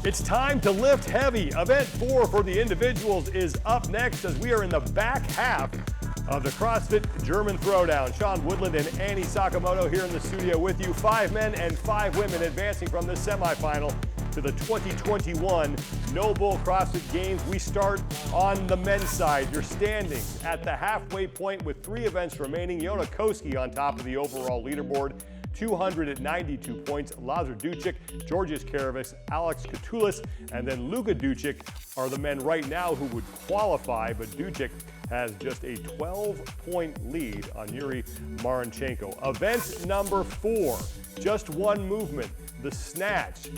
It's time to lift heavy. Event 4 for the individuals is up next as we are in the back half of the CrossFit German Throwdown. Sean Woodland and Annie Sakamoto here in the studio with you. 5 men and 5 women advancing from the semifinal to the 2021 No Bull CrossFit Games. We start on the men's side. Your standings at the halfway point with 3 events remaining. Jonne Koski on top of the overall leaderboard. 292 points. Lazar Dukic, Giorgos Karavis, Alex Katulis, and then Luka Dukic are the men right now who would qualify, but Dukic has just a 12-point lead on Iurii Marincenco. Event number 4, just one movement, the snatch.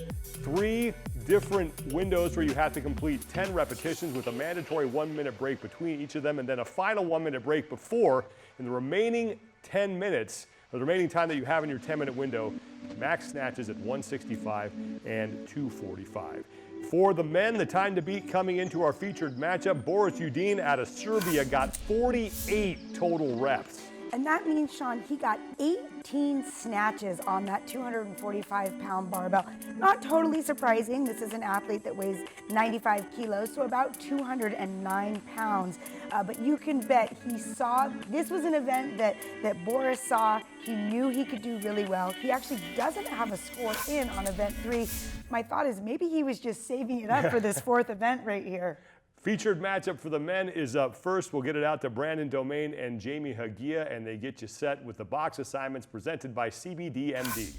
3 different windows where you have to complete 10 repetitions with a mandatory 1-minute break between each of them, and then a final 1-minute break before, in the remaining 10 minutes, the remaining time that you have in your 10-minute window, max snatches at 165 and 245. For the men, the time to beat coming into our featured matchup, Boris Udin out of Serbia got 48 total reps. And that means, Sean, he got 18 snatches on that 245-pound barbell. Not totally surprising. This is an athlete that weighs 95 kilos, so about 209 pounds. But you can bet he saw, this was an event that Boris saw. He knew he could do really well. He actually doesn't have a score in on event 3. My thought is maybe he was just saving it up for this 4th event right here. Featured matchup for the men is up first. We'll get it out to Brandon Domain and Jamie Hagia, and they get you set with the box assignments presented by CBDMD.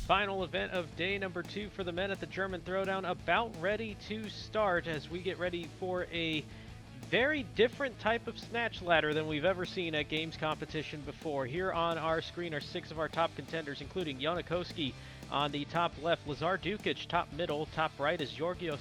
Final event of day number 2 for the men at the German Throwdown, about ready to start as we get ready for a very different type of snatch ladder than we've ever seen at games competition before. Here on our screen are 6 of our top contenders, including Jonne Koski on the top left, Lazar Dukic top middle, top right is Giorgos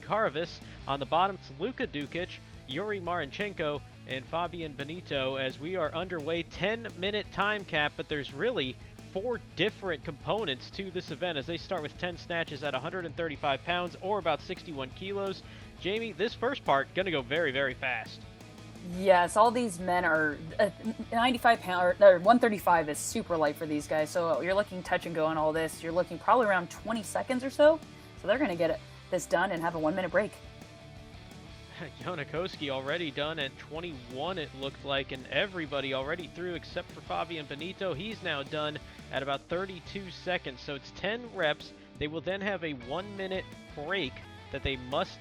Karavis. On the bottom, it's Luka Dukic, Iurii Marincenco, and Fabian Beneito as we are underway. 10-minute time cap, but there's really 4 different components to this event as they start with 10 snatches at 135 pounds or about 61 kilos. Jamie, this first part going to go very, very fast. Yes, all these men are 95 pound or 135 is super light for these guys. So you're looking touch and go on all this. You're looking probably around 20 seconds or so. So they're going to get this done and have a 1-minute break. Jonne Koski already done at 21, it looked like, and everybody already through except for Fabian Beneito. He's now done at about 32 seconds. So it's 10 reps. They will then have a 1-minute break that they must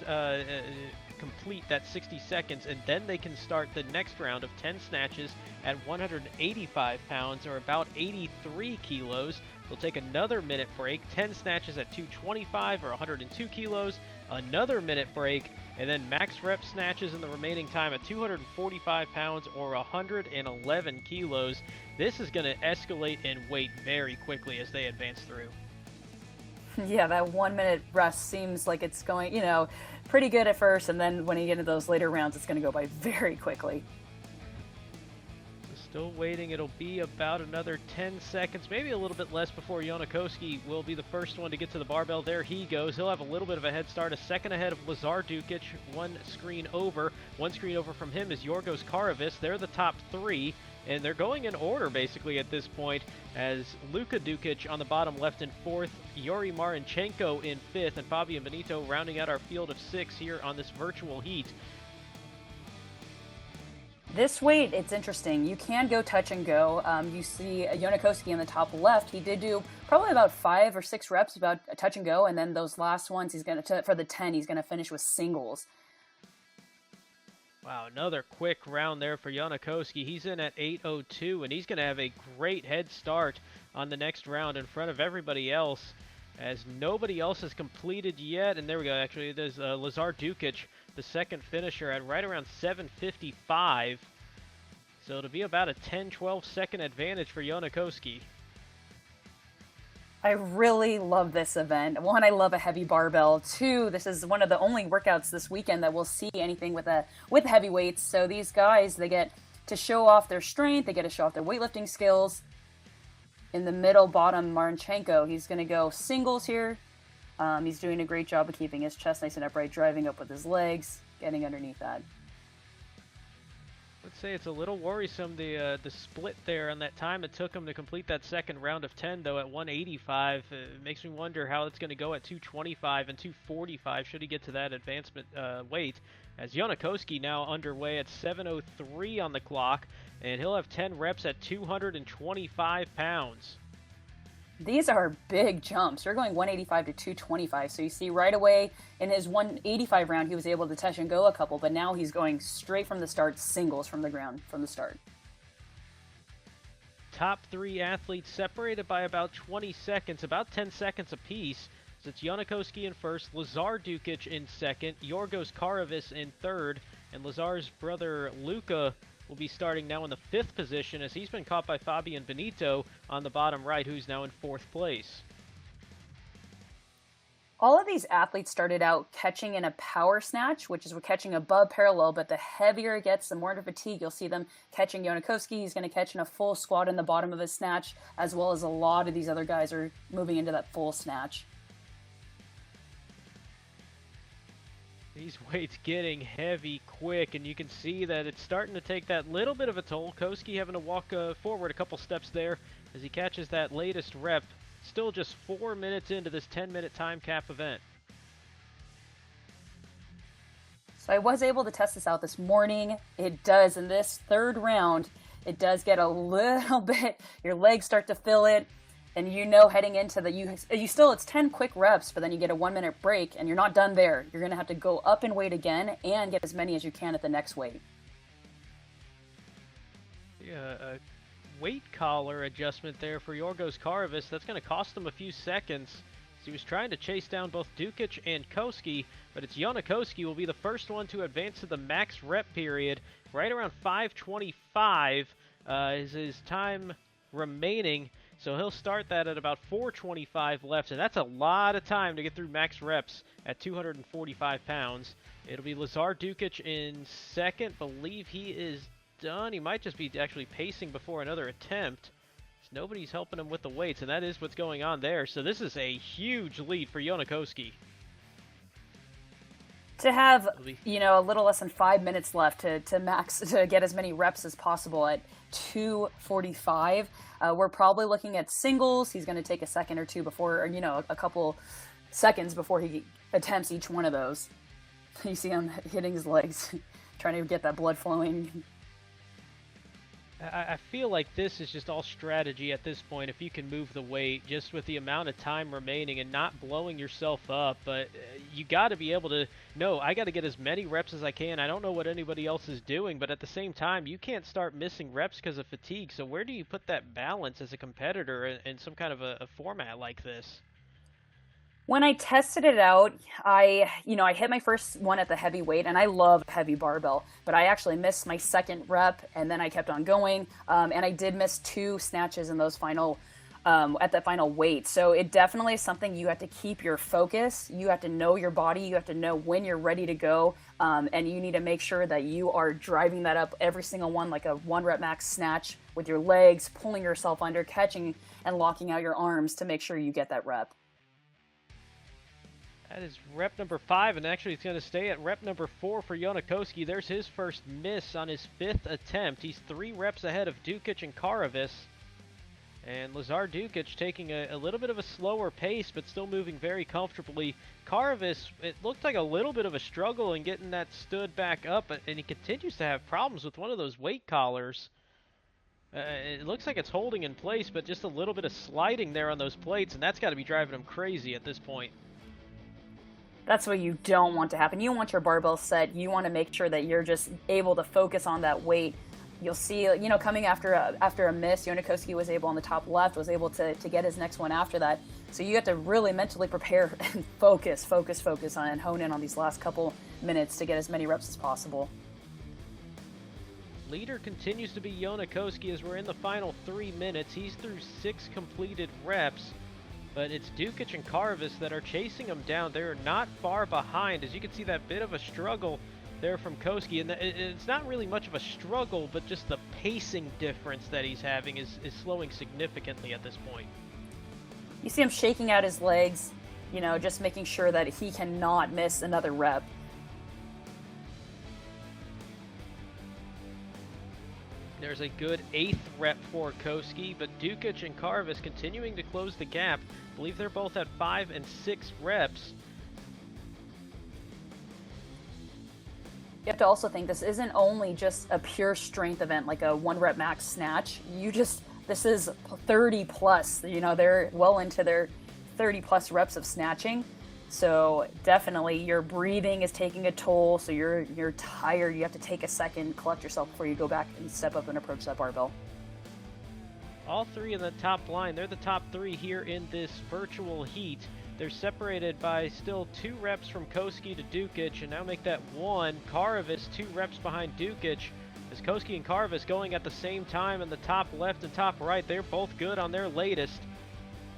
complete that 60 seconds, and then they can start the next round of 10 snatches at 185 pounds or about 83 kilos. They'll take another minute break, 10 snatches at 225 or 102 kilos, another minute break, and then max rep snatches in the remaining time at 245 pounds or 111 kilos. This is going to escalate in weight very quickly as they advance through. Yeah, that 1-minute rest seems like it's going, pretty good at first, and then when you get into those later rounds, it's going to go by very quickly. Still waiting. It'll be about another 10 seconds, maybe a little bit less before Jonne Koski will be the first one to get to the barbell. There he goes. He'll have a little bit of a head start, a second ahead of Lazar Dukic, one screen over. One screen over from him is Giorgos Karavis. They're the top 3, and they're going in order basically at this point as Luka Dukic on the bottom left in 4th, Iurii Marincenco in 5th, and Fabian Beneito rounding out our field of 6 here on this virtual heat. This weight, it's interesting. You can go touch and go. You see Jonne Koski on the top left. He did do probably about 5 or 6 reps about a touch and go, and then those last ones, he's going to, for the 10, he's going to finish with singles. Wow, another quick round there for Jonne Koski. He's in at 8:02, and he's going to have a great head start on the next round in front of everybody else, as nobody else has completed yet. And there we go. Actually, there's Lazar Dukic, the second finisher, at right around 7:55. So it'll be about a 10-12 second advantage for Jonne Koski. I really love this event. 1, I love a heavy barbell. 2, this is one of the only workouts this weekend that we'll see anything with heavy weights. So these guys, they get to show off their strength, they get to show off their weightlifting skills. In the middle, bottom, Marincenco, he's going to go singles here. He's doing a great job of keeping his chest nice and upright, driving up with his legs, getting underneath that. would say it's a little worrisome, the split there on that time it took him to complete that second round of 10, though, at 185. It makes me wonder how it's going to go at 225 and 245 should he get to that advancement weight, as Jonne Koski now underway at 7:03 on the clock, and he'll have 10 reps at 225 pounds. These are big jumps. You're going 185 to 225. So you see right away in his 185 round, he was able to touch and go a couple, but now he's going straight from the start, singles from the ground from the start. Top three athletes separated by about 20 seconds, about 10 seconds apiece. So it's Jonne Koski in first, Lazar Dukic in second, Giorgos Karavis in third, and Lazar's brother Luka will be starting now in the 5th position, as he's been caught by Fabian Beneito on the bottom right, who's now in 4th place. All of these athletes started out catching in a power snatch, which is we're catching above parallel, but the heavier it gets, the more into fatigue, you'll see them catching. Jonne Koski, he's going to catch in a full squat in the bottom of his snatch, as well as a lot of these other guys are moving into that full snatch. These weights getting heavy quick, and you can see that it's starting to take that little bit of a toll. Koski having to walk forward a couple steps there as he catches that latest rep. Still just 4 minutes into this 10-minute time cap event. So I was able to test this out this morning. It does, in this third round, it does get a little bit, your legs start to feel it. And you know heading into the, you still, it's 10 quick reps, but then you get a 1-minute break, and you're not done there. You're going to have to go up in weight again and get as many as you can at the next weight. Yeah, a weight collar adjustment there for Giorgos Karavis. That's going to cost him a few seconds. So he was trying to chase down both Dukic and Koski, but it's Jonne Koski will be the first one to advance to the max rep period. Right around 5:25 is his time remaining. So he'll start that at about 4:25 left, and that's a lot of time to get through max reps at 245 pounds. It'll be Lazar Dukic in second. Believe he is done. He might just be actually pacing before another attempt. Nobody's helping him with the weights, and that is what's going on there. So this is a huge lead for Jonne Koski. To have, a little less than 5 minutes left to max, to get as many reps as possible at 245. We're probably looking at singles. He's going to take a second or two before, a couple seconds before he attempts each one of those. You see him hitting his legs, trying to get that blood flowing. I feel like this is just all strategy at this point, if you can move the weight, just with the amount of time remaining and not blowing yourself up. But you got to be able to know, I got to get as many reps as I can. I don't know what anybody else is doing, but at the same time, you can't start missing reps because of fatigue. So where do you put that balance as a competitor in some kind of a format like this? When I tested it out, I hit my first one at the heavy weight, and I love heavy barbell, but I actually missed my second rep, and then I kept on going, and I did miss 2 snatches in those at that final weight. So it definitely is something you have to keep your focus. You have to know your body. You have to know when you're ready to go, and you need to make sure that you are driving that up every single one, like a 1 rep max snatch with your legs, pulling yourself under, catching and locking out your arms to make sure you get that rep. That is rep number 5, and actually it's going to stay at rep number 4 for Jonne Koski. There's his first miss on his 5th attempt. He's 3 reps ahead of Dukic and Karavis. And Lazar Dukic taking a little bit of a slower pace, but still moving very comfortably. Karavis, it looked like a little bit of a struggle in getting that stood back up, and he continues to have problems with one of those weight collars. It looks like it's holding in place, but just a little bit of sliding there on those plates, and that's got to be driving him crazy at this point. That's what you don't want to happen. You want your barbell set. You want to make sure that you're just able to focus on that weight. You'll see, coming after a miss, Jonne Koski was able on the top left, was able to get his next one after that. So you have to really mentally prepare and focus on and hone in on these last couple minutes to get as many reps as possible. Leader continues to be Jonne Koski as we're in the final 3 minutes. He's through 6 completed reps. But it's Dukic and Karavis that are chasing him down. They're not far behind. As you can see, that bit of a struggle there from Koski. And it's not really much of a struggle, but just the pacing difference that he's having is slowing significantly at this point. You see him shaking out his legs, just making sure that he cannot miss another rep. there's a good 8th rep for Koski, but Dukic and Karavis continuing to close the gap. I believe they're both at 5 and 6 reps. You have to also think this isn't only just a pure strength event like a 1 rep max snatch. This is 30 plus. You know, they're well into their 30 plus reps of snatching. So definitely your breathing is taking a toll. So you're tired. You have to take a second, collect yourself before you go back and step up and approach that barbell. All three in the top line, they're the top 3 here in this virtual heat. They're separated by still 2 reps from Koski to Dukic, and now make that 1. Karavis 2 reps behind Dukic. As Koski and Karavis going at the same time in the top left and top right, they're both good on their latest.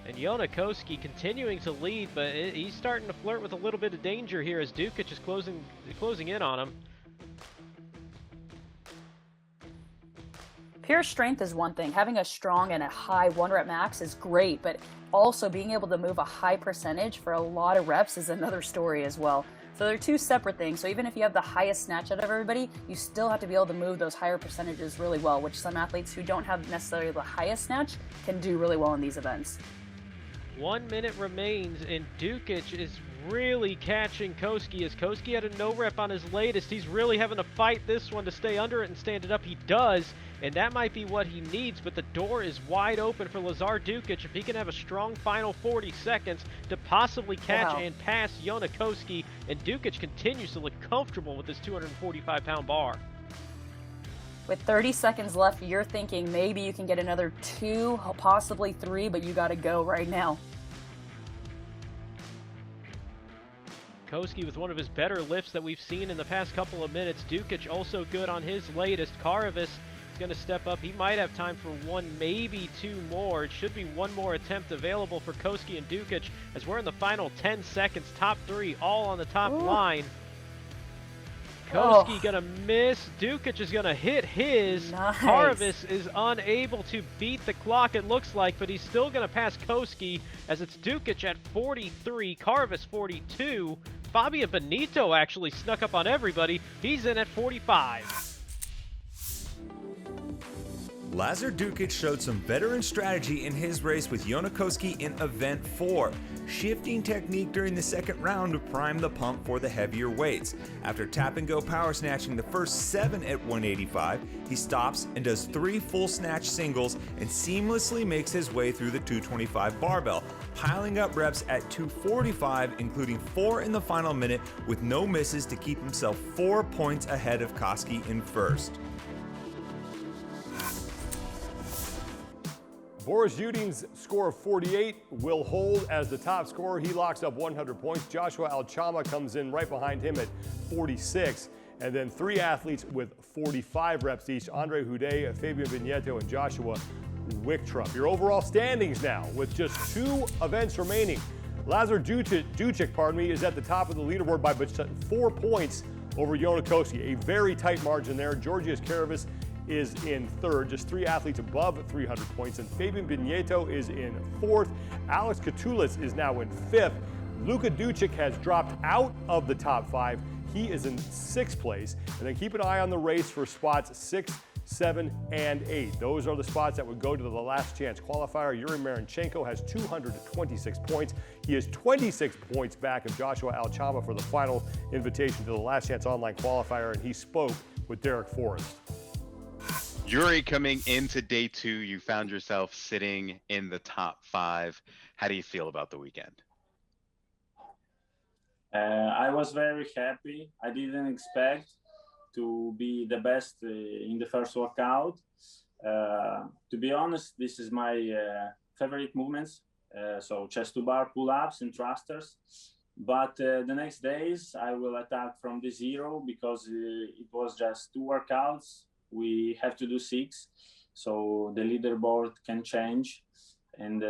And Jonne Koski continuing to lead, but he's starting to flirt with a little bit of danger here as Dukic is closing in on him. Pure strength is one thing. Having a strong and a high 1 rep max is great, but also being able to move a high percentage for a lot of reps is another story as well. So they're 2 separate things. So even if you have the highest snatch out of everybody, you still have to be able to move those higher percentages really well, which some athletes who don't have necessarily the highest snatch can do really well in these events. 1 minute remains, and Dukic is really catching Koski as Koski had a no rep on his latest. He's really having to fight this one to stay under it and stand it up. He does, and that might be what he needs, but the door is wide open for Lazar Dukic if he can have a strong final 40 seconds to possibly catch and pass Jonne Koski, and Dukic continues to look comfortable with this 245-pound bar. With 30 seconds left, you're thinking maybe you can get another 2, possibly 3, but you got to go right now. Koski with one of his better lifts that we've seen in the past couple of minutes. Dukic also good on his latest. Karavis is going to step up. He might have time for 1, maybe 2 more. It should be 1 more attempt available for Koski and Dukic as we're in the final 10 seconds. Top 3 all on the top line. Koski gonna miss. Dukic is gonna hit his. Nice. Karavis is unable to beat the clock, it looks like, but he's still gonna pass Koski as it's Dukic at 43, Karavis 42. Fabian Beneito actually snuck up on everybody. He's in at 45. Lazar Dukic showed some veteran strategy in his race with Jonne Koski in Event 4, shifting technique during the second round to prime the pump for the heavier weights. After tap-and-go power snatching the first 7 at 185, he stops and does 3 full snatch singles and seamlessly makes his way through the 225 barbell, piling up reps at 245, including 4 in the final minute with no misses to keep himself 4 points ahead of Koski in first. Boris Yudin's score of 48 will hold as the top scorer. He locks up 100 points. Joshua Alchama comes in right behind him at 46. And then 3 athletes with 45 reps each, Andre Houdet, Fabian Beneito, and Joshua Wicktrup. Your overall standings now with just 2 events remaining. Lazar Dukic, is at the top of the leaderboard by 4 points over Jonne Koski. A very tight margin there. Giorgos Karavis is in 3rd, just 3 athletes above 300 points, and Fabian Beneito is in 4th. Alex Katulis is now in 5th. Luka Dukic has dropped out of the top 5. He is in 6th place. And then keep an eye on the race for spots 6, 7, and 8. Those are the spots that would go to the last chance qualifier. Iurii Marincenco has 226 points. He is 26 points back of Joshua Alchama for the final invitation to the last chance online qualifier, and he spoke with Derek Forrest. Iurii, coming into day 2, you found yourself sitting in the top 5. How do you feel about the weekend? I was very happy. I didn't expect to be the best in the first workout. To be honest, this is my favorite movements. So chest to bar, pull-ups and thrusters. But the next days I will attack from the 0 because it was just 2 workouts. We have to do 6, so the leaderboard can change, and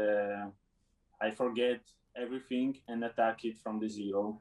I forget everything and attack it from the 0.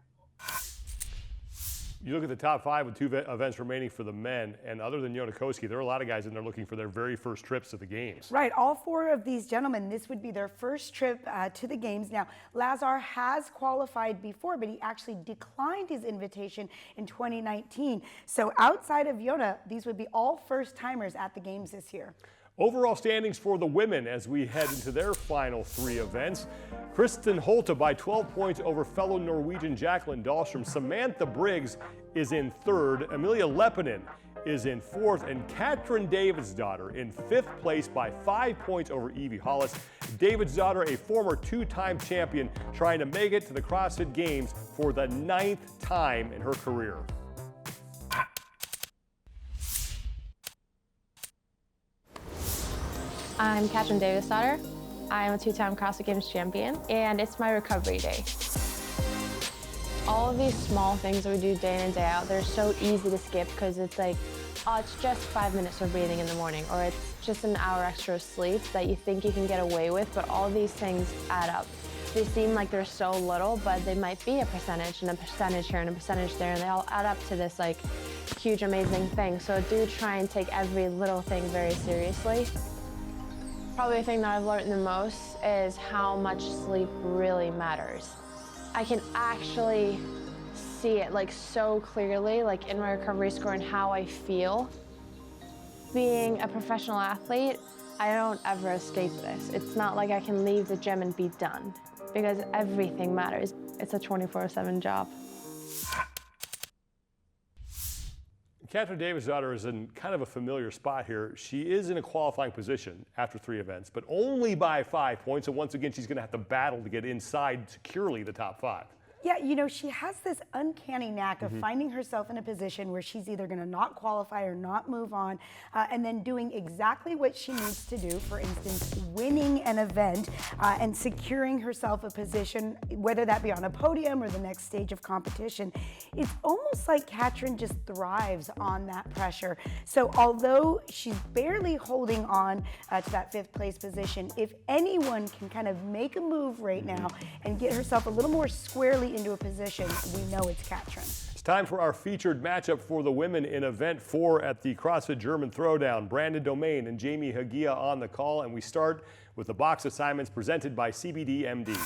You look at the top 5 with 2 events remaining for the men, and other than Jonne Koski, there are a lot of guys in there looking for their very first trips to the games. Right, all 4 of these gentlemen, this would be their first trip to the games. Now, Lazar has qualified before, but he actually declined his invitation in 2019. So outside of Jonne, these would be all first-timers at the games this year. Overall standings for the women as we head into their final 3 events. Kristin Holte by 12 points over fellow Norwegian Jacqueline Dahlstrom. Samantha Briggs is in 3rd. Amelia Lepinen is in 4th. And Katrin Davidsdottir in 5th place by 5 points over Evie, Hollis. Davidsdottir, a former 2-time champion, trying to make it to the CrossFit Games for the 9th time in her career. I'm Katrin Davidsdottir. I am a 2-time CrossFit Games champion, and it's my recovery day. All of these small things that we do day in and day out, they're so easy to skip because it's like, oh, it's just 5 minutes of breathing in the morning, or it's just an hour extra of sleep that you think you can get away with, but all these things add up. They seem like they're so little, but they might be a percentage, and a percentage here, and a percentage there, and they all add up to this like huge, amazing thing. So do try and take every little thing very seriously. Probably the thing that I've learned the most is how much sleep really matters. I can actually see it like so clearly, like in my recovery score and how I feel. Being a professional athlete, I don't ever escape this. It's not like I can leave the gym and be done, because everything matters. It's a 24/7 job. Katrin Davidsdottir is in kind of a familiar spot here. She is in a qualifying position after 3 events, but only by 5 points. So once again, she's going to have to battle to get inside securely the top 5. Yeah, you know, she has this uncanny knack of finding herself in a position where she's either going to not qualify or not move on, and then doing exactly what she needs to do. For instance, winning an event and securing herself a position, whether that be on a podium or the next stage of competition. It's almost like Katrin just thrives on that pressure. So although she's barely holding on to that 5th place position, if anyone can kind of make a move right now and get herself a little more squarely into a position, we know it's Katrin. It's time for our featured matchup for the women in event 4 at the CrossFit German Throwdown. Brandon Domain and Jamie Hagia on the call, and we start with the box assignments presented by CBD MD.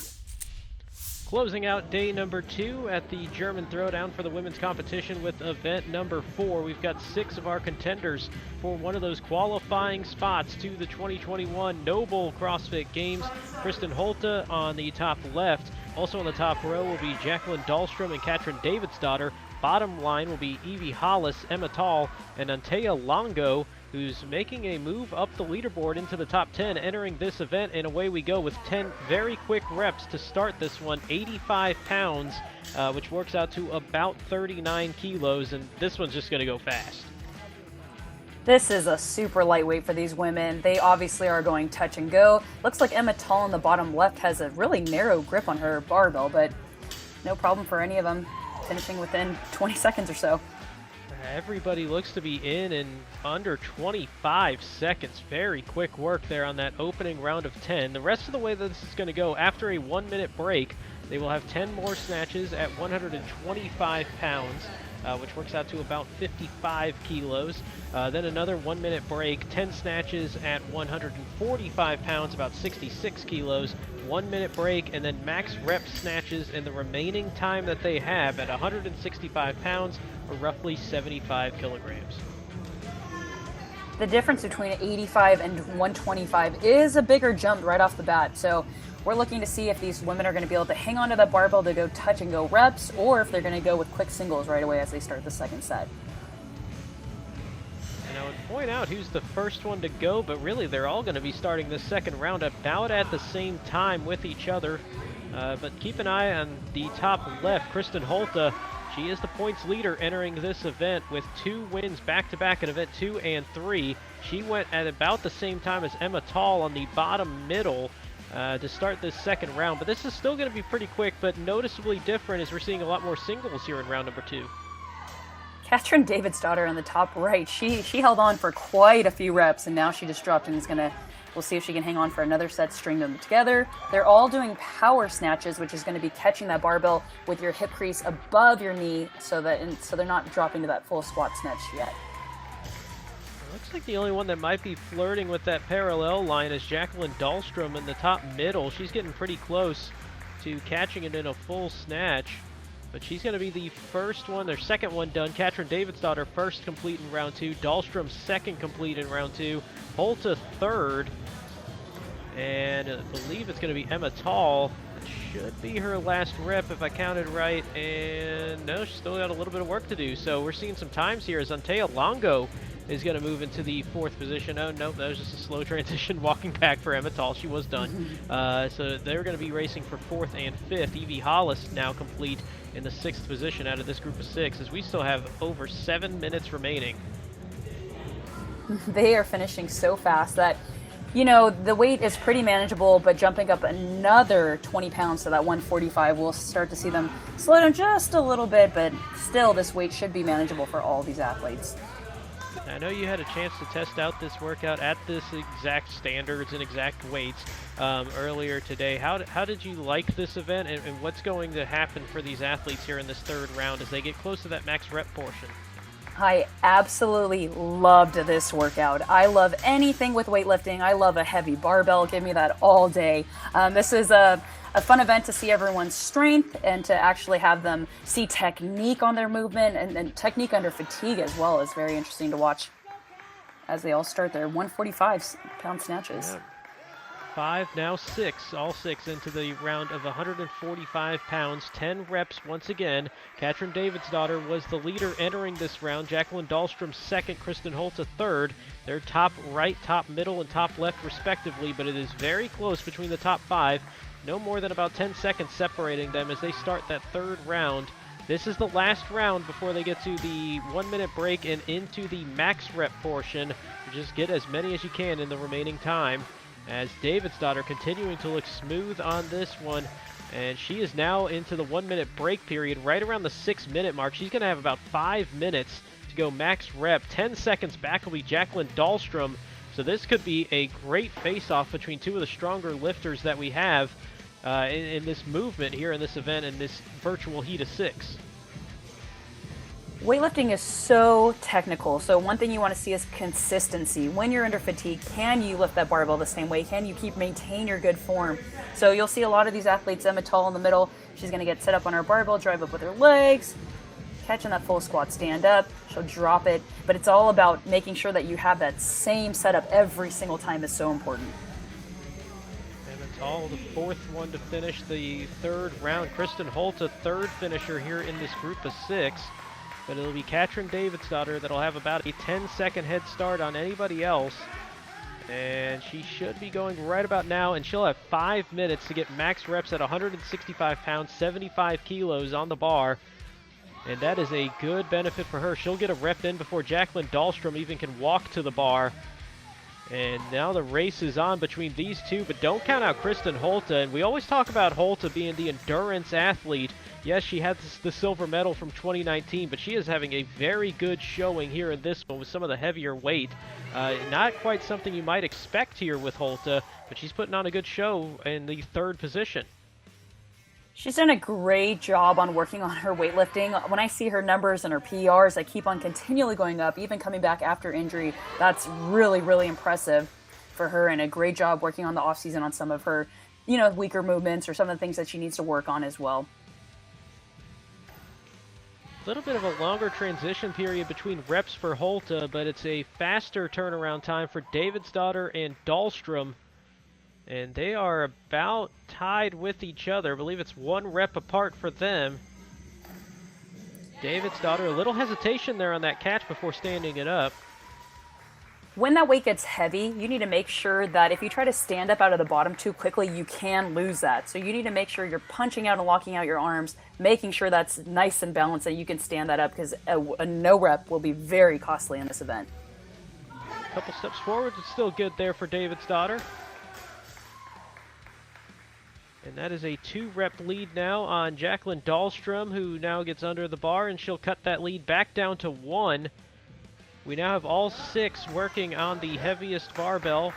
Closing out day number 2 at the German Throwdown for the women's competition with event number 4. We've got 6 of our contenders for one of those qualifying spots to the 2021 Noble CrossFit Games. Kristin Holte on the top left. Also on the top row will be Jacqueline Dahlstrom and Katrin Davidsdottir. Bottom line will be Evie, Hollis, Emma Tall, and Antea Longo, who's making a move up the leaderboard into the top 10, entering this event, and away we go with 10 very quick reps to start this one. 85 pounds, which works out to about 39 kilos, and this one's just going to go fast. This is a super lightweight for these women. They obviously are going touch and go. Looks like Emma Tall in the bottom left has a really narrow grip on her barbell, but no problem for any of them, finishing within 20 seconds or so. Everybody looks to be in under 25 seconds. Very quick work there on that opening round of 10. The rest of the way that this is going to go, after a 1-minute break, they will have 10 more snatches at 125 pounds, which works out to about 55 kilos. Then another 1-minute break, 10 snatches at 145 pounds, about 66 kilos. 1-minute break, and then max rep snatches in the remaining time that they have at 165 pounds, or roughly 75 kilograms. The difference between 85 and 125 is a bigger jump right off the bat, so we're looking to see if these women are going to be able to hang on to that barbell to go touch and go reps, or if they're going to go with quick singles right away as they start the second set. And I would point out who's the first one to go, but really they're all going to be starting this second round about at the same time with each other. But keep an eye on the top left, Kristin Holte. She is the points leader entering this event with 2 wins back-to-back in event 2 and 3. She went at about the same time as Emma Tall on the bottom middle to start this second round. But this is still going to be pretty quick, but noticeably different as we're seeing a lot more singles here in round number 2. Katrin Davidsdottir on the top right, she held on for quite a few reps, and now she just dropped and is going to We'll see if she can hang on for another set, string them together. They're all doing power snatches, which is going to be catching that barbell with your hip crease above your knee so they're not dropping to that full squat snatch yet. Looks like the only one that might be flirting with that parallel line is Jacqueline Dahlstrom in the top middle. She's getting pretty close to catching it in a full snatch, but she's going to be the first one, or second one done. Katrin Davidsdottir first complete in round 2. Dahlstrom second complete in round 2. Holte third. And I believe it's going to be Emma Tall. It should be her last rep if I counted right. And no, she's still got a little bit of work to do. So we're seeing some times here as Antea Longo is going to move into the 4th position. Oh, no, that was just a slow transition walking back for Emma Tall. She was done. So they're going to be racing for 4th and 5th. Evie Hollis now complete in the 6th position out of this group of 6, as we still have over 7 minutes remaining. They are finishing so fast that, you know, the weight is pretty manageable, but jumping up another 20 pounds to that 145, we'll start to see them slow down just a little bit, but still this weight should be manageable for all these athletes. I know you had a chance to test out this workout at this exact standards and exact weights earlier today. How did you like this event, and what's going to happen for these athletes here in this 3rd round as they get close to that max rep portion? I absolutely loved this workout. I love anything with weightlifting. I love a heavy barbell. Give me that all day. This is a fun event to see everyone's strength and to actually have them see technique on their movement, and technique under fatigue as well is very interesting to watch as they all start their 145-pound snatches. Yeah. 5, now 6, all 6 into the round of 145 pounds, 10 reps once again. Katrin Davidsdottir was the leader entering this round. Jacqueline Dahlstrom second, Kristin Holte third. They're top right, top middle, and top left respectively, but it is very close between the top 5. No more than about 10 seconds separating them as they start that 3rd round. This is the last round before they get to the 1-minute break and into the max rep portion. Just get as many as you can in the remaining time, as Davidsdottir continuing to look smooth on this one, and she is now into the 1-minute break period right around the 6-minute mark. She's going to have about 5 minutes to go max rep. 10 seconds back will be Jacqueline Dahlstrom, so this could be a great face-off between two of the stronger lifters that we have in this movement here in this event, in this virtual heat of 6. Weightlifting is so technical, so one thing you want to see is consistency. When you're under fatigue, can you lift that barbell the same way? Can you maintain your good form? So you'll see a lot of these athletes, Emma Tall in the middle, she's going to get set up on her barbell, drive up with her legs, catching that full squat, stand up, she'll drop it, but it's all about making sure that you have that same setup every single time is so important. Emma Tall, the 4th one to finish the 3rd round. Kristin Holte, 3rd finisher here in this group of 6. But it'll be Katrin Davidsdottir that'll have about a 10-second head start on anybody else. And she should be going right about now, and she'll have 5 minutes to get max reps at 165 pounds, 75 kilos on the bar. And that is a good benefit for her. She'll get a rep in before Jacqueline Dahlstrom even can walk to the bar. And now the race is on between these two, but don't count out Kristin Holte. And we always talk about Holte being the endurance athlete. Yes, she had the silver medal from 2019, but she is having a very good showing here in this one with some of the heavier weight. Not quite something you might expect here with Holte, but she's putting on a good show in the 3rd position. She's done a great job on working on her weightlifting. When I see her numbers and her PRs, I keep on continually going up, even coming back after injury. That's really, really impressive for her, and a great job working on the offseason on some of her, weaker movements or some of the things that she needs to work on as well. A little bit of a longer transition period between reps for Holte, but it's a faster turnaround time for Davidsdottir and Dahlstrom. And they are about tied with each other. I believe it's 1 rep apart for them. Davidsdottir, a little hesitation there on that catch before standing it up. When that weight gets heavy, you need to make sure that if you try to stand up out of the bottom too quickly, you can lose that. So you need to make sure you're punching out and locking out your arms, making sure that's nice and balanced, that you can stand that up, because a no rep will be very costly in this event. A couple steps forward, it's still good there for Davidsdottir. And that is a 2-rep lead now on Jacqueline Dahlstrom, who now gets under the bar, and she'll cut that lead back down to 1. We now have all 6 working on the heaviest barbell.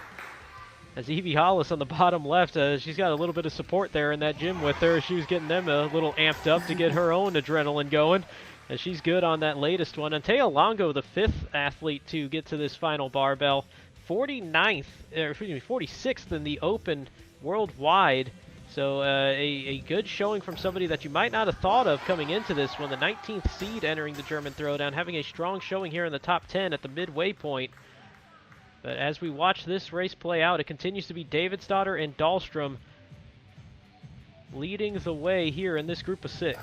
as Evie Hollis on the bottom left, she's got a little bit of support there in that gym with her. She was getting them a little amped up to get her own adrenaline going, and she's good on that latest one. Antea Longo, the 5th athlete to get to this final barbell, 46th in the open worldwide. So a good showing from somebody that you might not have thought of coming into this one. The 19th seed entering the German Throwdown, having a strong showing here in the top 10 at the midway point. But as we watch this race play out, it continues to be Davidsdottir and Dahlstrom leading the way here in this group of 6.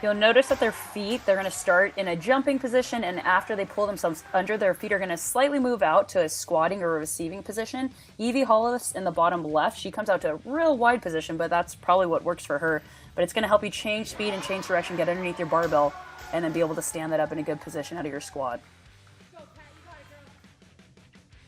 You'll notice that their feet, they're going to start in a jumping position, and after they pull themselves under, their feet are going to slightly move out to a squatting or a receiving position. Evie Hollis in the bottom left, she comes out to a real wide position, but that's probably what works for her. But it's going to help you change speed and change direction, get underneath your barbell, and then be able to stand that up in a good position out of your squat.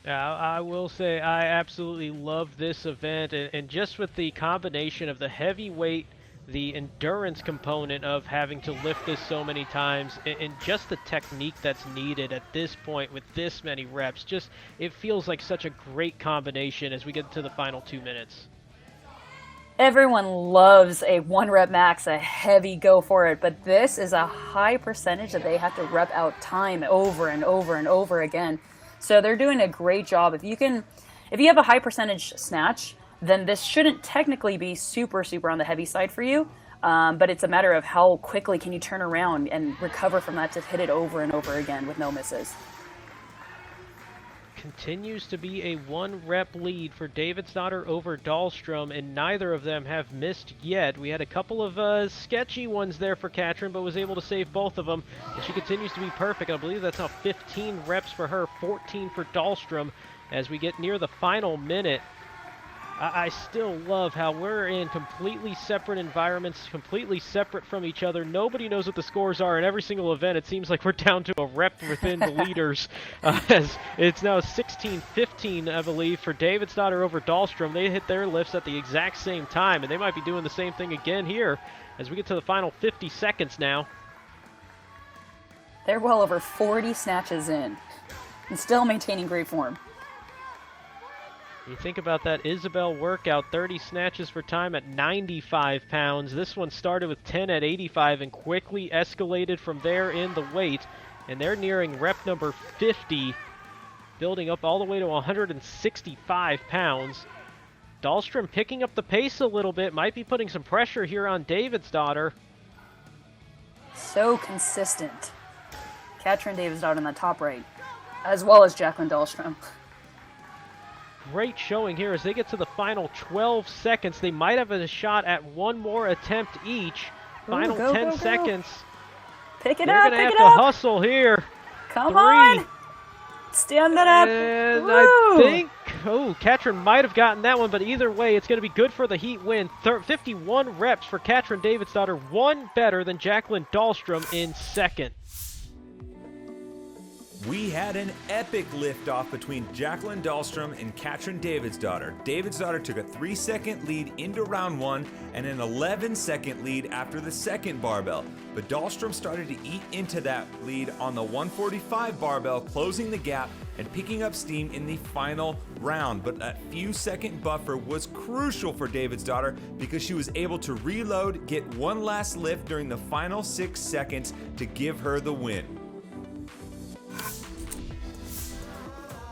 I will say I absolutely love this event, and just with the combination of the heavyweight, the endurance component of having to lift this so many times, and just the technique that's needed at this point with this many reps, just it feels like such a great combination as we get to the final 2 minutes. Everyone loves a 1-rep max, a heavy go for it, but this is a high percentage that they have to rep out time over and over and over again. So they're doing a great job. If you have a high percentage snatch, then this shouldn't technically be super on the heavy side for you, but it's a matter of how quickly can you turn around and recover from that to hit it over and over again with no misses. Continues to be a 1-rep lead for Davidsdottir over Dahlstrom, and neither of them have missed yet. We had a couple of sketchy ones there for Katrin, but was able to save both of them, and she continues to be perfect. I believe that's now 15 reps for her, 14 for Dahlstrom as we get near the final minute. I still love how we're in completely separate environments, completely separate from each other. Nobody knows what the scores are in every single event. It seems like we're down to a rep within the leaders. As it's now 16-15, I believe, for Davidsdottir over Dahlstrom. They hit their lifts at the exact same time, and they might be doing the same thing again here as we get to the final 50 seconds now. They're well over 40 snatches in and still maintaining great form. You think about that Isabel workout, 30 snatches for time at 95 pounds. This one started with 10 at 85 and quickly escalated from there in the weight. And they're nearing rep number 50, building up all the way to 165 pounds. Dahlstrom picking up the pace a little bit, might be putting some pressure here on Davidsdottir. So consistent. Katrin Davidsdottir in the top right, as well as Jacqueline Dahlstrom. Great showing here as they get to the final 12 seconds. They might have a shot at one more attempt each. Final 10 seconds. Pick it They're up, gonna pick have it to up. hustle here. Come 3. on. Stand that up. And Woo. I think, Katrin might have gotten that one, but either way, it's going to be good for the heat win. 51 reps for Katrin Davidsdottir, one better than Jacqueline Dahlstrom in second. We had an epic liftoff between Jacqueline Dahlstrom and Katrin Davidsdottir. Davidsdottir took a 3-second lead into round 1 and an 11-second lead after the second barbell. But Dahlstrom started to eat into that lead on the 145 barbell, closing the gap and picking up steam in the final round. But that few second buffer was crucial for Davidsdottir because she was able to reload, get one last lift during the final 6 seconds to give her the win.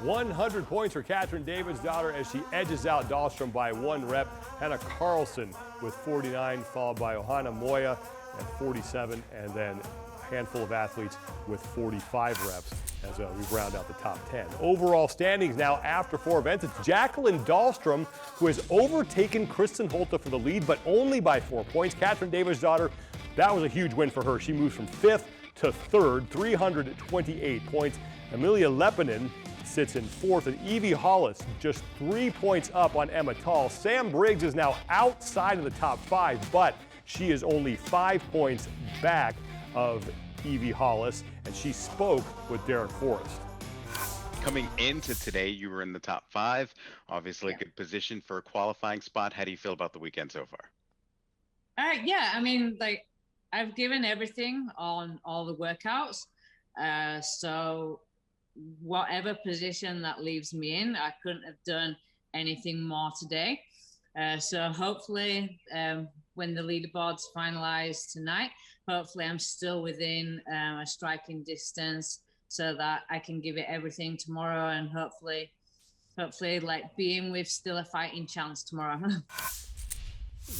100 points for Katrin Davidsdottir as she edges out Dahlstrom by 1 rep. Hannah Carlson with 49, followed by Johanna Moya at 47, and then a handful of athletes with 45 reps as we round out the top 10. Overall standings now after 4 events. It's Jacqueline Dahlstrom who has overtaken Kristin Holte for the lead, but only by 4 points. Katrin Davidsdottir, that was a huge win for her. She moves from 5th to 3rd, 328 points. Amelia Lepinen sits in 4th, and Evie Hollis just 3 points up on Emma Tall. Sam Briggs is now outside of the top 5, but she is only 5 points back of Evie Hollis, and she spoke with Derek Forrest. Coming into today, you were in the top 5. Obviously, good position for a qualifying spot. How do you feel about the weekend so far? Yeah, I mean, like, I've given everything on all the workouts. So whatever position that leaves me in, I couldn't have done anything more today. So hopefully when the leaderboard's finalized tonight, hopefully I'm still within a striking distance so that I can give it everything tomorrow, and hopefully like being with still a fighting chance tomorrow.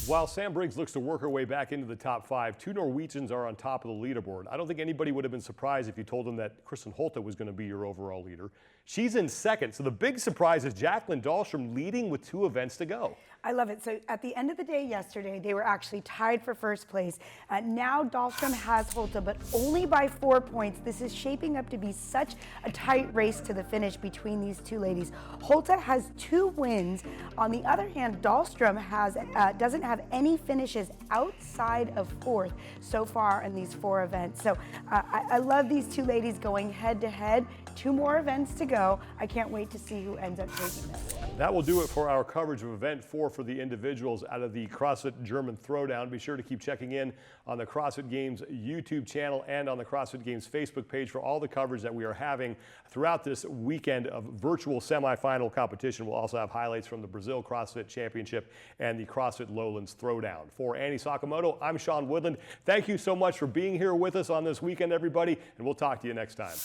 While Sam Briggs looks to work her way back into the top 5, 2 Norwegians are on top of the leaderboard. I don't think anybody would have been surprised if you told them that Kristin Holte was going to be your overall leader. She's in second, so the big surprise is Jacqueline Dahlstrom leading with 2 events to go. I love it. So at the end of the day yesterday, they were actually tied for first place. Now Dahlstrom has Holte, but only by 4 points. This is shaping up to be such a tight race to the finish between these 2 ladies. Holte has 2 wins. On the other hand, Dahlstrom doesn't have any finishes outside of 4th so far in these 4 events. So I love these 2 ladies going head to head. 2 more events to go. I can't wait to see who ends up taking this. That will do it for our coverage of event 4 for the individuals out of the CrossFit German Throwdown. Be sure to keep checking in on the CrossFit Games YouTube channel and on the CrossFit Games Facebook page for all the coverage that we are having throughout this weekend of virtual semifinal competition. We'll also have highlights from the Brazil CrossFit Championship and the CrossFit Lowlands Throwdown. For Annie Sakamoto, I'm Sean Woodland. Thank you so much for being here with us on this weekend, everybody, and we'll talk to you next time.